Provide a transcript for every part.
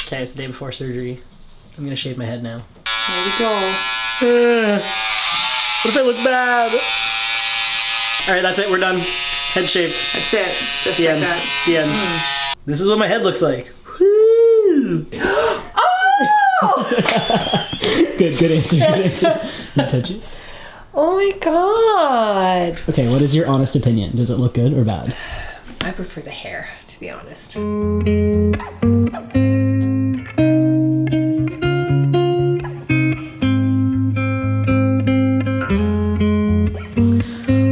Okay, it's the day before surgery. I'm gonna shave my head now. There we go. What if I look bad? Alright, that's it. We're done. Head shaved. That's it. Just The like end. that. The end. This is what my head looks like. Woo! Good answer. Good answer. You touch it? Oh my god. Okay, what is your honest opinion? Does it look good or bad? I prefer the hair, to be honest.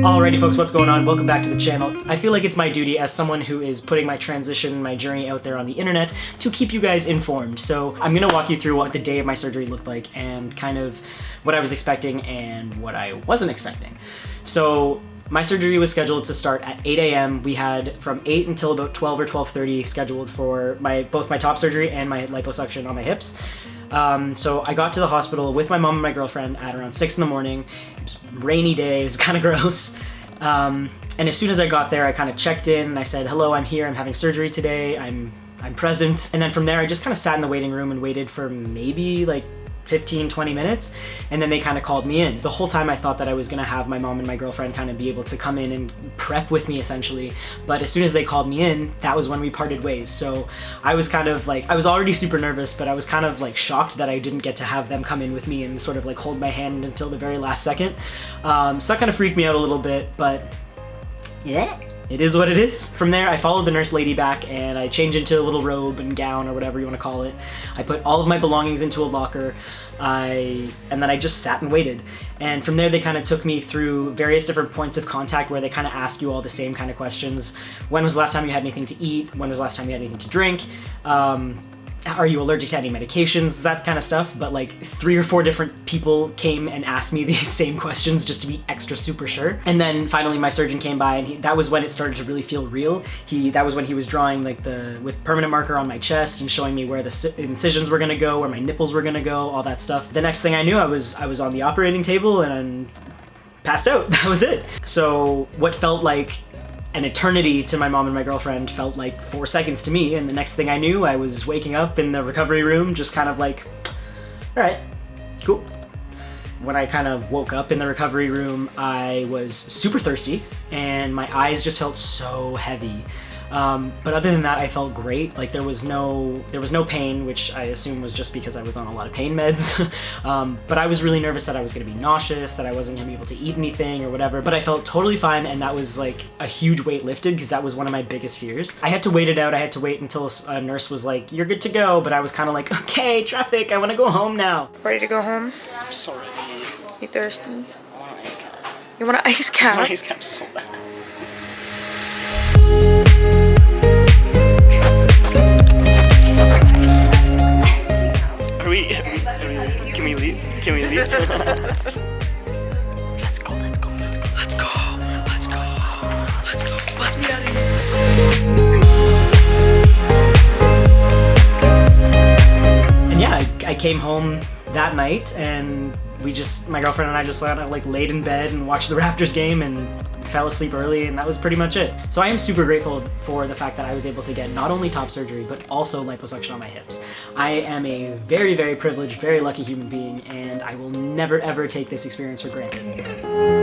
Alrighty folks, what's going on? Welcome back to the channel. I feel like it's my duty as someone who is putting my transition, my journey out there on the internet to keep you guys informed. So I'm gonna walk you through what the day of my surgery looked like and kind of what I was expecting and what I wasn't expecting. So my surgery was scheduled to start at 8 a.m. We had from 8 until about 12 or 12:30 scheduled for both my top surgery and my liposuction on my hips. So I got to the hospital with my mom and my girlfriend at around 6 in the morning. It was a rainy day, it was kind of gross. And as soon as I got there, I kind of checked in and I said, hello, I'm here, I'm having surgery today, I'm present. And then from there, I just kind of sat in the waiting room and waited for maybe like 15-20 minutes, and then they kind of called me in. The whole time I thought that I was gonna have my mom and my girlfriend kind of be able to come in and prep with me essentially, but as soon as they called me in, that was when we parted ways. So I was kind of like, I was already super nervous, but I was kind of like shocked that I didn't get to have them come in with me and sort of like hold my hand until the very last second. So that kind of freaked me out a little bit, but yeah. It is what it is. From there, I followed the nurse lady back and I changed into a little robe and gown or whatever you want to call it. I put all of my belongings into a locker, and then I just sat and waited. And from there, they kind of took me through various different points of contact where they kind of ask you all the same kind of questions. When was the last time you had anything to eat? When was the last time you had anything to drink? Are you allergic to any medications? That kind of stuff. But like 3 or 4 different people came and asked me these same questions just to be extra super sure. And then finally my surgeon came by and that was when it started to really feel real. That was when he was drawing like with permanent marker on my chest and showing me where the incisions were gonna go, where my nipples were gonna go, all that stuff. The next thing I knew, I was on the operating table and passed out. That was it. So what felt like an eternity to my mom and my girlfriend felt like 4 seconds to me, and the next thing I knew, I was waking up in the recovery room just kind of like, all right, cool. When I kind of woke up in the recovery room, I was super thirsty and my eyes just felt so heavy. But other than that, I felt great. Like there was no pain, which I assume was just because I was on a lot of pain meds. But I was really nervous that I was gonna be nauseous, that I wasn't gonna be able to eat anything or whatever, but I felt totally fine, and that was like a huge weight lifted because that was one of my biggest fears. I had to wait it out. I had to wait until a nurse was like, you're good to go, but I was kind of like, okay, traffic, I wanna go home now. Ready to go home? I'm so ready. You thirsty? I want an ice cap. You want an ice cap? I want an ice cap so bad. Can we leave? Can we leave? Let's go. Bust me out of here. And yeah, I came home that night and my girlfriend and I just like laid in bed and watched the Raptors game and fell asleep early, and that was pretty much it. So I am super grateful for the fact that I was able to get not only top surgery, but also liposuction on my hips. I am a very, very privileged, very lucky human being, and I will never ever take this experience for granted.